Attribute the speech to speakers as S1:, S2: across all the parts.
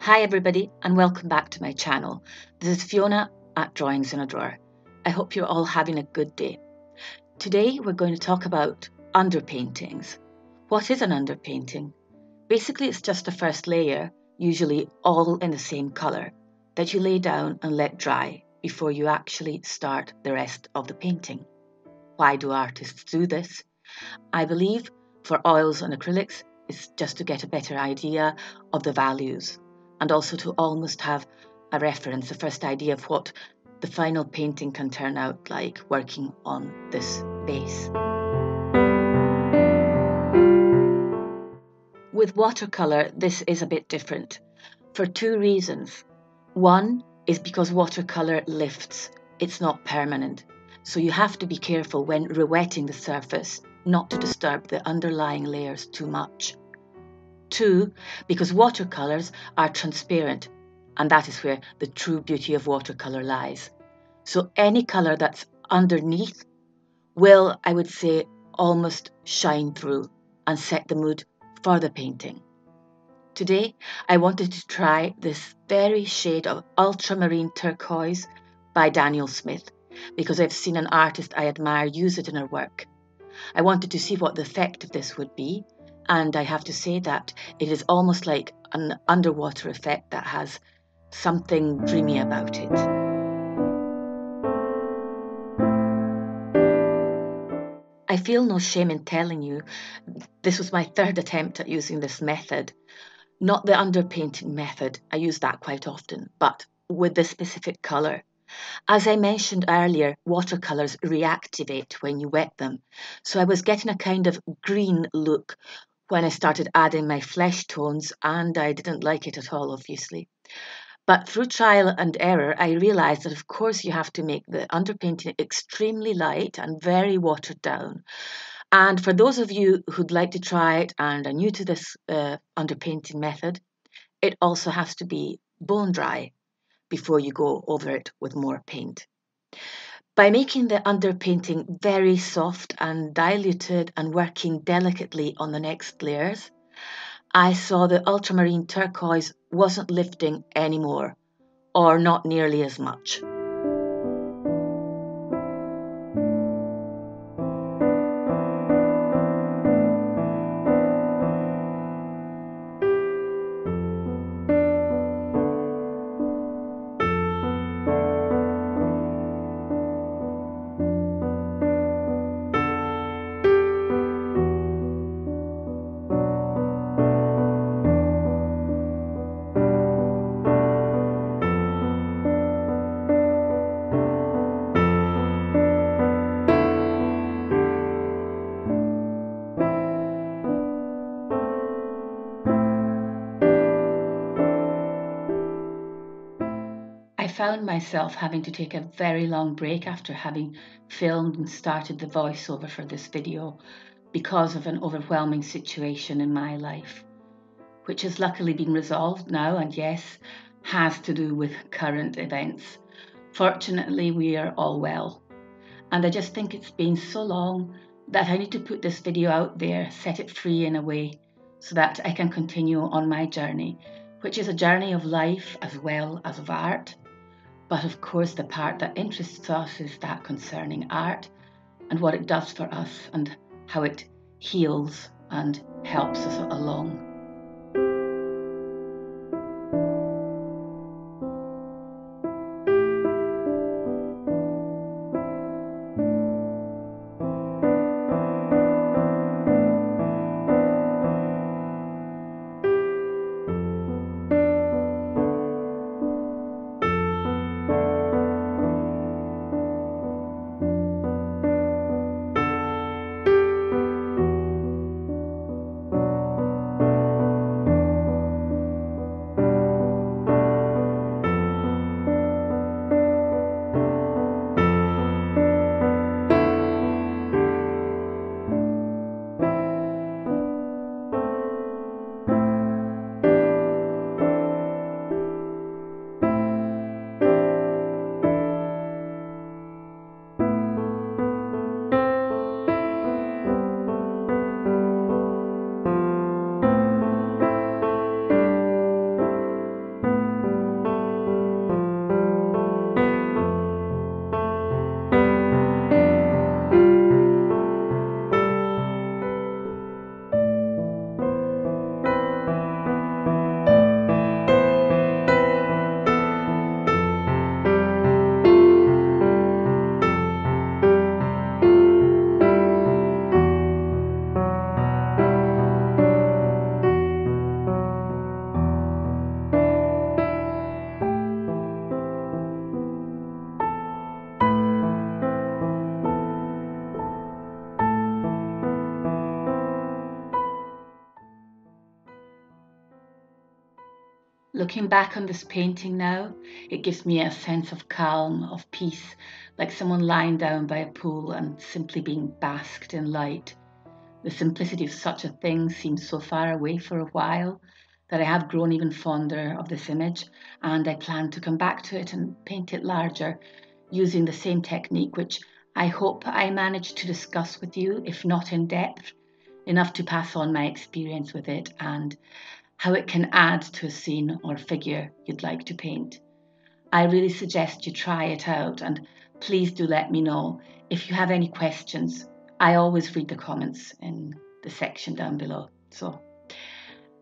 S1: Hi everybody and welcome back to my channel. This is Fiona at Drawings in a Drawer. I hope you're all having a good day. Today we're going to talk about underpaintings. What is an underpainting? Basically it's just a first layer, usually all in the same colour, that you lay down and let dry before you actually start the rest of the painting. Why do artists do this? I believe for oils and acrylics it's just to get a better idea of the values, and also to almost have a reference, a first idea of what the final painting can turn out like working on this base. With watercolour, this is a bit different for two reasons. One is because watercolour lifts, it's not permanent, so you have to be careful when re-wetting the surface not to disturb the underlying layers too much. Two, because watercolours are transparent, and that is where the true beauty of watercolour lies. So any colour that's underneath will, I would say, almost shine through and set the mood for the painting. Today, I wanted to try this very shade of Ultramarine Turquoise by Daniel Smith, because I've seen an artist I admire use it in her work. I wanted to see what the effect of this would be, and I have to say that it is almost like an underwater effect that has something dreamy about it. I feel no shame in telling you, this was my third attempt at using this method. Not the underpainting method, I use that quite often, but with this specific colour. As I mentioned earlier, watercolours reactivate when you wet them, so I was getting a kind of green look when I started adding my flesh tones, and I didn't like it at all, obviously. But through trial and error, I realised that of course you have to make the underpainting extremely light and very watered down. And for those of you who'd like to try it and are new to this underpainting method, it also has to be bone dry before you go over it with more paint. By making the underpainting very soft and diluted and working delicately on the next layers, I saw the ultramarine turquoise wasn't lifting anymore, or not nearly as much. I found myself having to take a very long break after having filmed and started the voiceover for this video because of an overwhelming situation in my life, which has luckily been resolved now and yes, has to do with current events. Fortunately, we are all well. And I just think it's been so long that I need to put this video out there, set it free in a way so that I can continue on my journey, which is a journey of life as well as of art. But of course, the part that interests us is that concerning art and what it does for us and how it heals and helps us along. Looking back on this painting now, it gives me a sense of calm, of peace, like someone lying down by a pool and simply being basked in light. The simplicity of such a thing seems so far away for a while that I have grown even fonder of this image, and I plan to come back to it and paint it larger using the same technique, which I hope I managed to discuss with you, if not in depth, enough to pass on my experience with it and how it can add to a scene or figure you'd like to paint. I really suggest you try it out, and please do let me know if you have any questions. I always read the comments in the section down below. So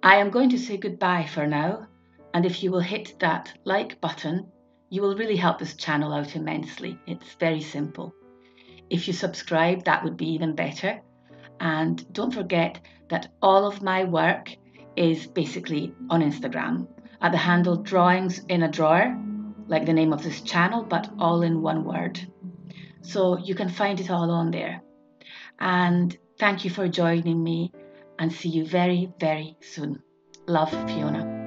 S1: I am going to say goodbye for now, and if you will hit that like button, you will really help this channel out immensely. It's very simple. If you subscribe, that would be even better. And don't forget that all of my work is basically on Instagram at the handle Drawings in a Drawer, like the name of this channel, but all in one word. So you can find it all on there. And thank you for joining me, and see you very, very soon. Love, Fiona.